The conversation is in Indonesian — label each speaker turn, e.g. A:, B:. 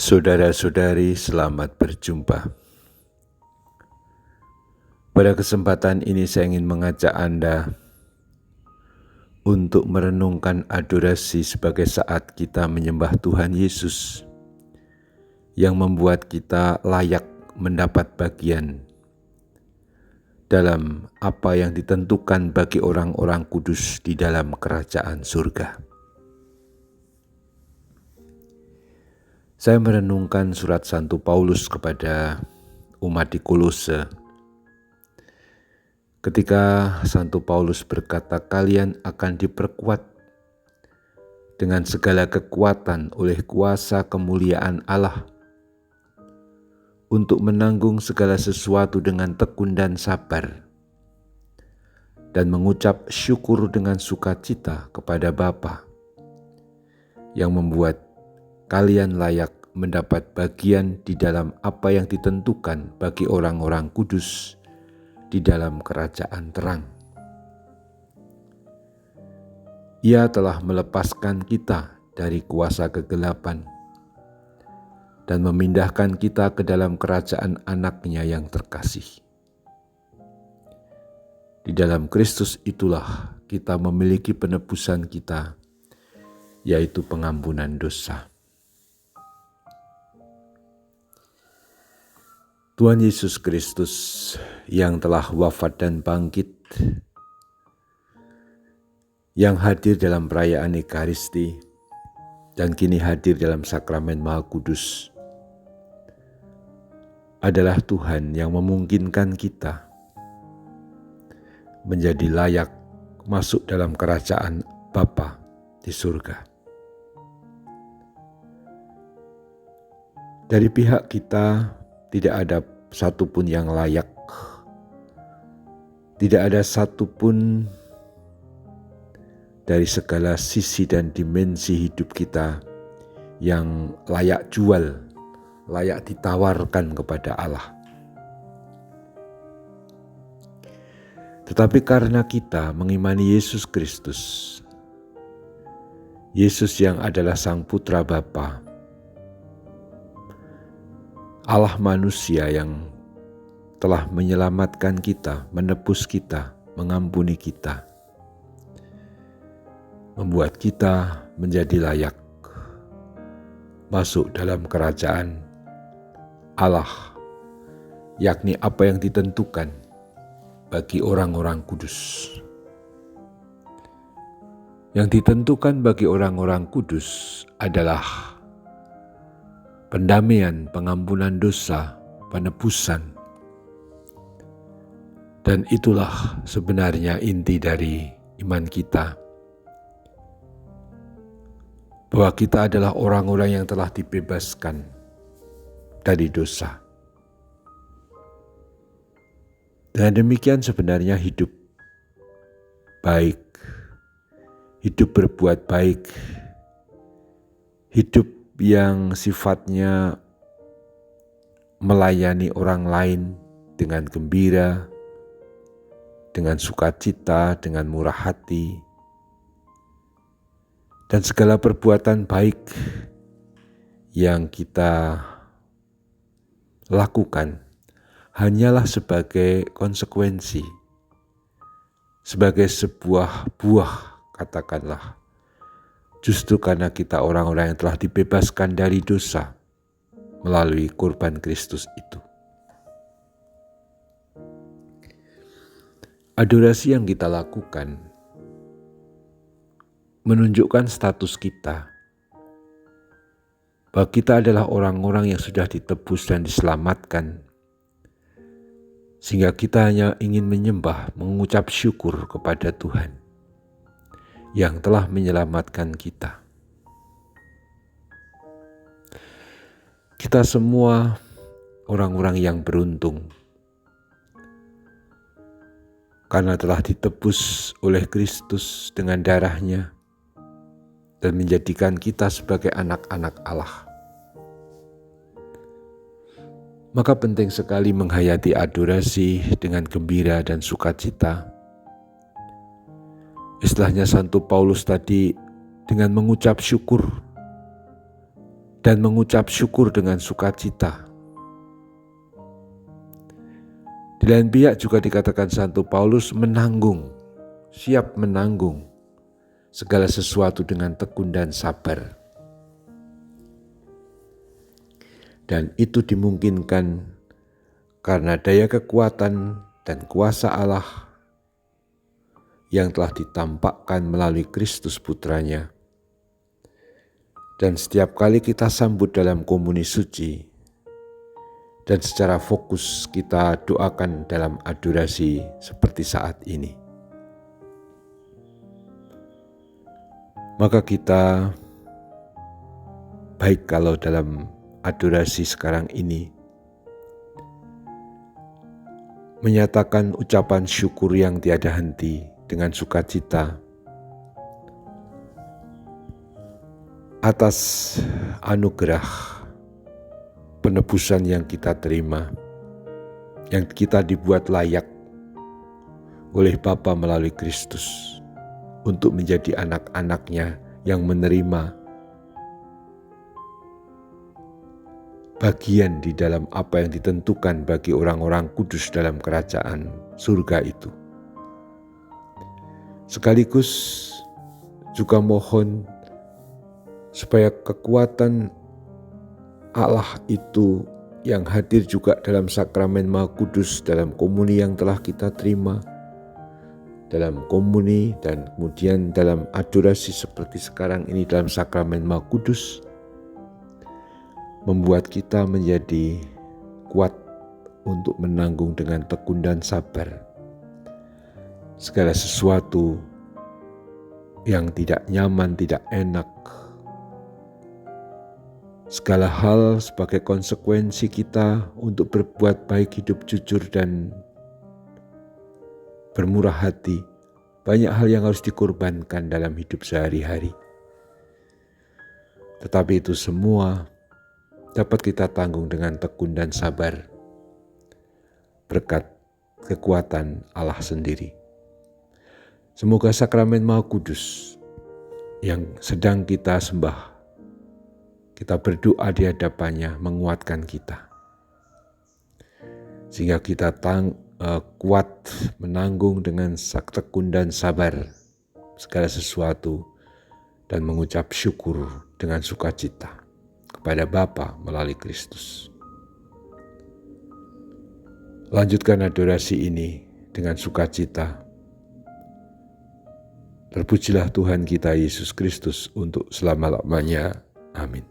A: Saudara-saudari, selamat berjumpa. Pada kesempatan ini saya ingin mengajak Anda untuk merenungkan adorasi sebagai saat kita menyembah Tuhan Yesus yang membuat kita layak mendapat bagian dalam apa yang ditentukan bagi orang-orang kudus di dalam kerajaan surga. Saya merenungkan surat Santo Paulus kepada umat di Kolose. Ketika Santo Paulus berkata, kalian akan diperkuat dengan segala kekuatan oleh kuasa kemuliaan Allah untuk menanggung segala sesuatu dengan tekun dan sabar, dan mengucap syukur dengan sukacita kepada Bapa yang membuat kalian layak mendapat bagian di dalam apa yang ditentukan bagi orang-orang kudus di dalam kerajaan terang. Ia telah melepaskan kita dari kuasa kegelapan dan memindahkan kita ke dalam kerajaan Anak-Nya yang terkasih. Di dalam Kristus itulah kita memiliki penebusan kita, yaitu pengampunan dosa. Tuhan Yesus Kristus yang telah wafat dan bangkit, yang hadir dalam perayaan Ekaristi dan kini hadir dalam sakramen Maha Kudus, adalah Tuhan yang memungkinkan kita menjadi layak masuk dalam kerajaan Bapa di surga. Dari pihak kita tidak ada satupun yang layak, tidak ada satupun dari segala sisi dan dimensi hidup kita yang layak jual, layak ditawarkan kepada Allah. Tetapi karena kita mengimani Yesus Kristus, Yesus yang adalah Sang Putra Bapa, Allah manusia yang telah menyelamatkan kita, menebus kita, mengampuni kita, membuat kita menjadi layak masuk dalam kerajaan Allah, yakni apa yang ditentukan bagi orang-orang kudus. Yang ditentukan bagi orang-orang kudus adalah pendamaian, pengampunan dosa, penebusan. Dan itulah sebenarnya inti dari iman kita, bahwa kita adalah orang-orang yang telah dibebaskan dari dosa. Dan demikian sebenarnya hidup baik, hidup berbuat baik, hidup yang sifatnya melayani orang lain dengan gembira, dengan sukacita, dengan murah hati, dan segala perbuatan baik yang kita lakukan hanyalah sebagai konsekuensi, sebagai sebuah buah, katakanlah, justru karena kita orang-orang yang telah dibebaskan dari dosa melalui kurban Kristus itu. Adorasi yang kita lakukan menunjukkan status kita, bahwa kita adalah orang-orang yang sudah ditebus dan diselamatkan, sehingga kita hanya ingin menyembah, mengucap syukur kepada Tuhan yang telah menyelamatkan kita. Kita semua orang-orang yang beruntung karena telah ditebus oleh Kristus dengan darah-Nya dan menjadikan kita sebagai anak-anak Allah. Maka penting sekali menghayati adorasi dengan gembira dan sukacita. Istilahnya Santo Paulus tadi, dengan mengucap syukur dan mengucap syukur dengan sukacita. Di lain pihak juga dikatakan Santo Paulus siap menanggung segala sesuatu dengan tekun dan sabar. Dan itu dimungkinkan karena daya kekuatan dan kuasa Allah yang telah ditampakkan melalui Kristus Putranya. Dan setiap kali kita sambut dalam komuni suci, dan secara fokus kita doakan dalam adorasi seperti saat ini, maka kita baik kalau dalam adorasi sekarang ini menyatakan ucapan syukur yang tiada henti dengan sukacita atas anugerah penebusan yang kita terima, yang kita dibuat layak oleh Bapa melalui Kristus untuk menjadi anak-anaknya yang menerima bagian di dalam apa yang ditentukan bagi orang-orang kudus dalam kerajaan surga itu. Sekaligus juga mohon supaya kekuatan Allah itu yang hadir juga dalam sakramen Maha Kudus, dalam komuni yang telah kita terima, dalam komuni dan kemudian dalam adorasi seperti sekarang ini dalam sakramen Maha Kudus, membuat kita menjadi kuat untuk menanggung dengan tekun dan sabar segala sesuatu yang tidak nyaman, tidak enak, segala hal sebagai konsekuensi kita untuk berbuat baik, hidup jujur dan bermurah hati. Banyak hal yang harus dikorbankan dalam hidup sehari-hari. Tetapi itu semua dapat kita tanggung dengan tekun dan sabar berkat kekuatan Allah sendiri. Semoga sakramen Maha Kudus yang sedang kita sembah, kita berdoa di hadapannya menguatkan kita, sehingga kita kuat menanggung dengan tekun dan sabar segala sesuatu dan mengucap syukur dengan sukacita kepada Bapa melalui Kristus. Lanjutkan adorasi ini dengan sukacita. Terpujilah Tuhan kita Yesus Kristus untuk selama-lamanya. Amin.